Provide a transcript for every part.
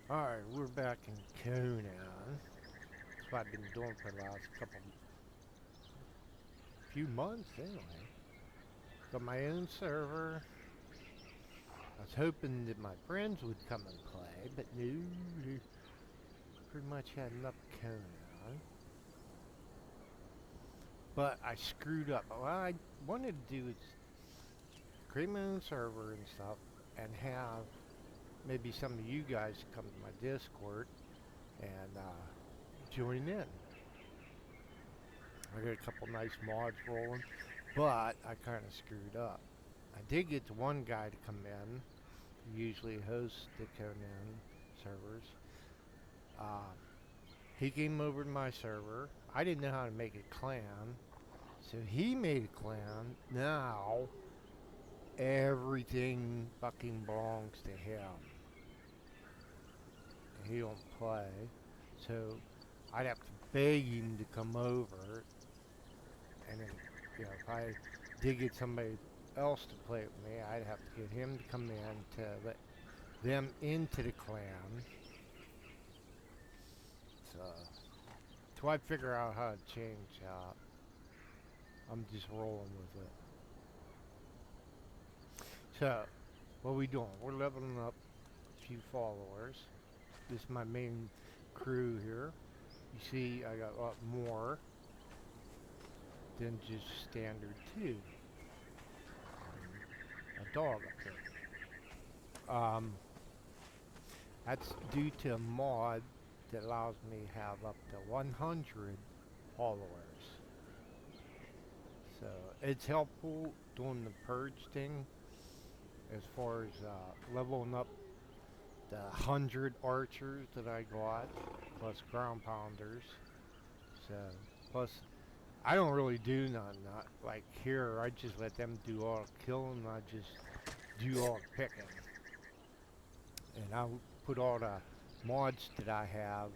Alright, we're back in Conan. That's what I've been doing for the last few months anyway. Got my own server. I was hoping that my friends would come and play, but no, they pretty much had enough Conan. But I screwed up. What I wanted to do is create my own server and stuff and have maybe some of you guys come to my Discord and join in. I got a couple nice mods rolling, but I kind of screwed up. I did get the one guy to come in, who usually hosts the Conan servers. Uh, he came over to my server. I didn't know how to make a clan, so he made a clan. Now, everything fucking belongs to him. And he don't play, so I'd have to beg him to come over. And then, if I did get somebody else to play with me, I'd have to get him to come in to let them into the clan. So, till I figure out how to change that, I'm just rolling with it. So, what we doing? We're leveling up a few followers. This is my main crew here. You see, I got a lot more than just standard 2. A dog up there. That's due to a mod that allows me to have up to 100 followers. So it's helpful doing the purge thing as far as leveling up the 100 archers that I got, plus ground pounders. So, plus I don't really do nothing. Like here, I just let them do all the killing. I just do all the picking. And I put all the mods that I have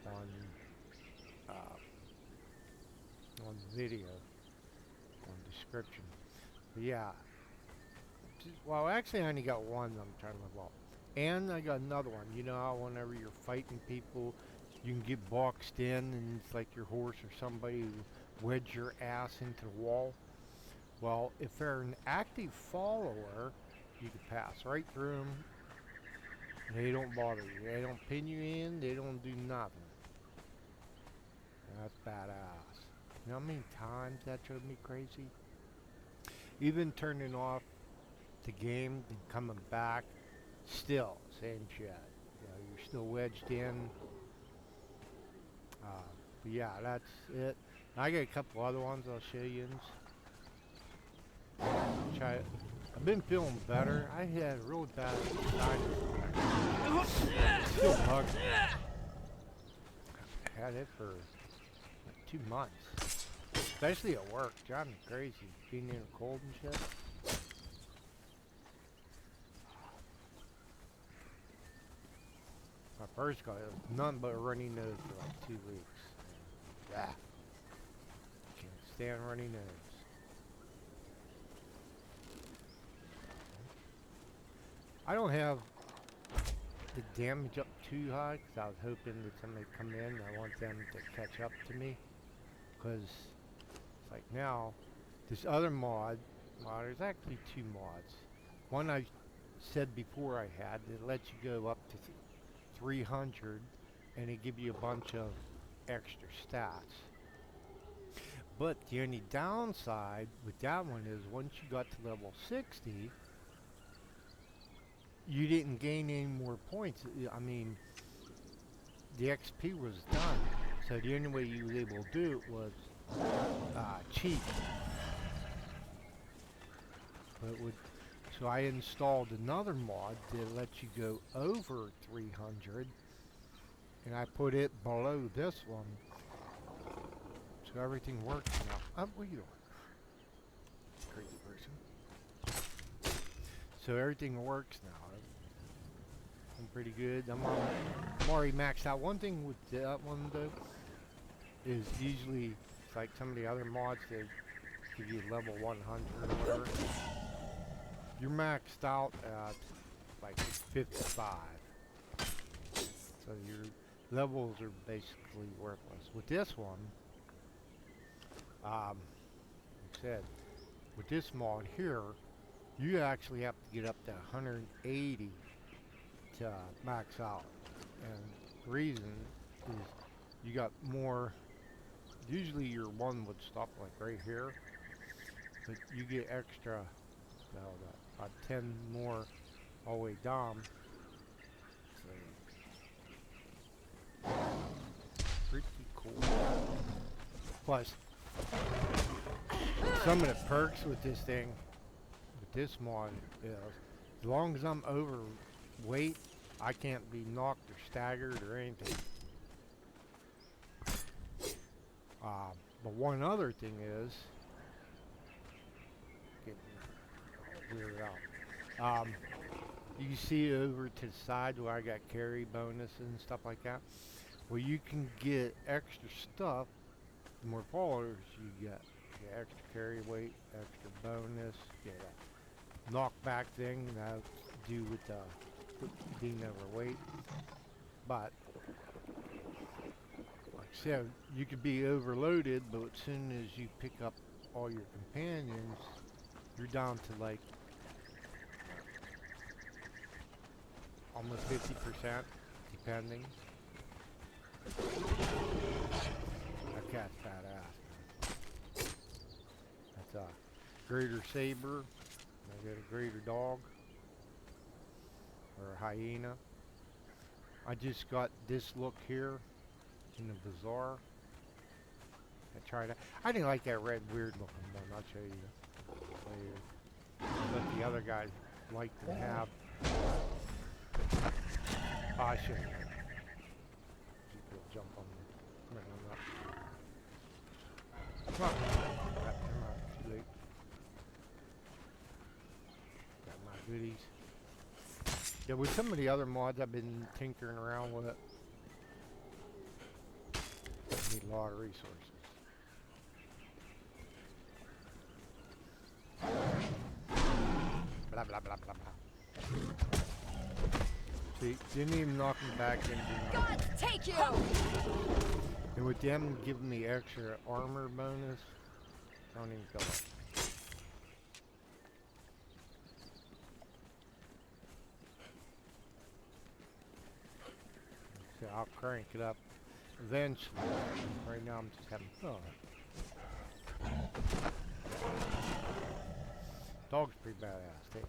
on the video, on description. But yeah, well, actually, I only got one I'm trying to level up. And I got another one. You know how whenever you're fighting people, you can get boxed in and it's like your horse or somebody who wedge your ass into the wall. Well, if they're an active follower, you can pass right through them. They don't bother you. They don't pin you in. They don't do nothing. That's badass. You know how many times that drove me crazy? Even turning off the game and coming back, still same shit. You're still wedged in. But yeah, that's it. I got a couple other ones I'll show you. I've been feeling better. I had a real bad sinus. Still bugs me. I had it for like 2 months. Especially at work. Driving me crazy. Being in the cold and shit. My first guy was none but a runny nose for like 2 weeks. Yeah. Can't stand runny nose. I don't have the damage up too high because I was hoping that somebody come in. I want them to catch up to me. Because it's like now, this other mod, well, there's actually 2 mods. One I said before I had that lets you go up to 300 and it give you a bunch of extra stats. But the only downside with that one is once you got to level 60, you didn't gain any more points. I mean, the XP was done. So the only way you were able to do it was cheat. But so I installed another mod that lets you go over 300, and I put it below this one, so everything works now. What are you doing? Crazy person. So everything works now. I'm pretty good. I'm already maxed out. One thing with that one though is usually it's like some of the other mods that give you level 100 or whatever. You're maxed out at like 55. So your levels are basically worthless. With this one, like I said, with this mod here, you actually have to get up to 180 to max out. And the reason is you got more. Usually your one would stop like right here, but you get extra, well, about 10 more all the way down. So, pretty cool. Plus, some of the perks with this thing, with this mod, is as long as I'm overweight, I can't be knocked or staggered or anything. But one other thing is, getting weirded out. You see over to the side where I got carry bonus and stuff like that. Well, you can get extra stuff. The more followers you get extra carry weight, extra bonus, get a knockback thing that do with being overweight. But like I said, you could be overloaded, but as soon as you pick up all your companions, you're down to like almost 50%, depending. That cat's badass. That's a greater saber. I got a greater dog. Or a hyena. I just got this look here in the bazaar. I tried it. I didn't like that red weird looking one. I'll show you later. But the other guys liked to have. Oh, I shouldn't have. You could jump on me. Come on. Come on. Too late. Got my goodies. Yeah, with some of the other mods I've been tinkering around with it. I need a lot of resources. Blah, blah, blah, blah, blah. See, didn't even knock me back into God, take you! And with them giving me extra armor bonus, I don't even feel like it. So I'll crank it up eventually. Right now I'm just having fun. Dog's pretty badass, too.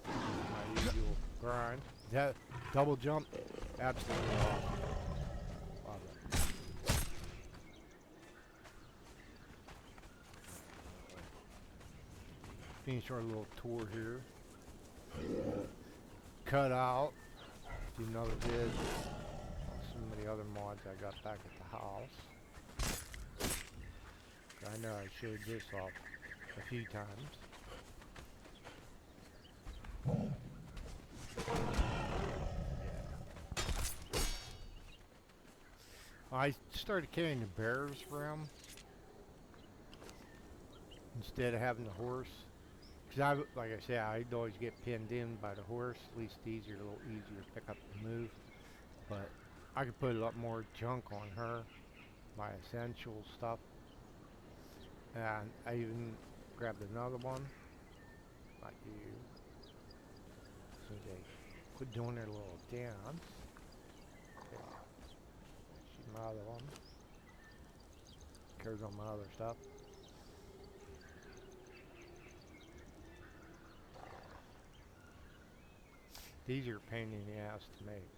My usual grind. That double jump, absolutely awesome. Love it. Finish our little tour here. Cut out. Do another vid on some of the other mods I got back at the house. I know I showed this off a few times. I started carrying the bears around instead of having the horse. Because like I said, I'd always get pinned in by the horse. At least a little easier to pick up and move. But I could put a lot more junk on her, my essential stuff. And I even grabbed another one, like you. So they quit doing their little dance. Okay. She's my other one. Carries on my other stuff. These are a pain in the ass to make.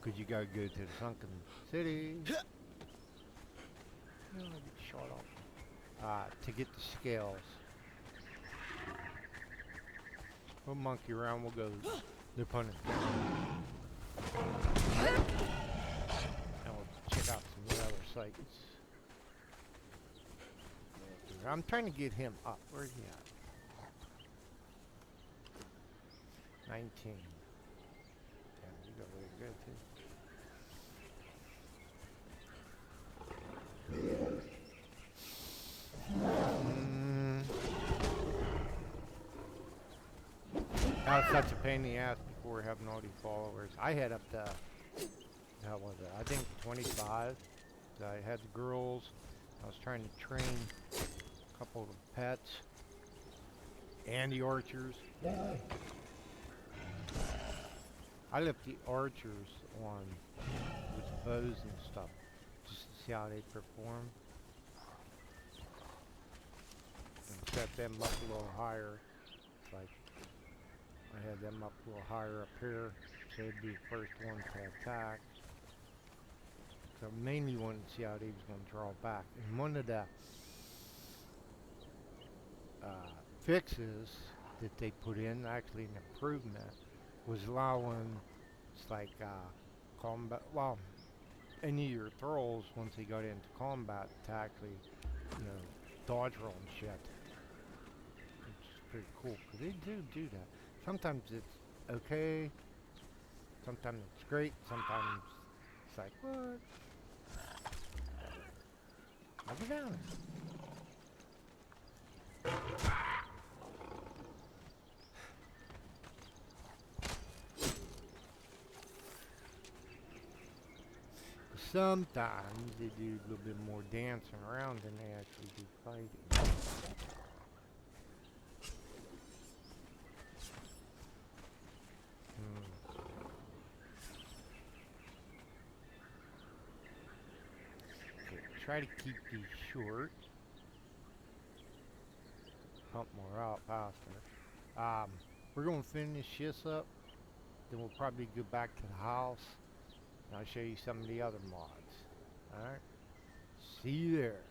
Because you gotta go to the sunken city. No, I get shot off. To get the scales. We'll monkey around, we'll go the opponent. And we'll check out some of the other sites. I'm trying to get him up. Where's he at? 19. Damn, you got really good too. That was such a pain in the ass before having all these followers. I had up to, how was it? I think 25. So I had the girls. I was trying to train a couple of pets and the archers. I left the archers on with the bows and stuff just to see how they perform. And set them up a little higher. It's like I had them up a little higher up here, so they'd be the first ones to attack. So I mainly wanted to see how they was going to draw back. And one of the fixes that they put in, actually an improvement, was allowing, it's like combat, well, any of your thralls, once they got into combat, to actually, you know, dodge roll and shit. Which is pretty cool, because they do that. Sometimes it's okay, sometimes it's great, sometimes it's like, what? I'll go down. Sometimes they do a little bit more dancing around than they actually do fighting. Okay, try to keep these short. Pump more out faster. We're going to finish this up. Then we'll probably go back to the house. And I'll show you some of the other mods. Alright? See you there.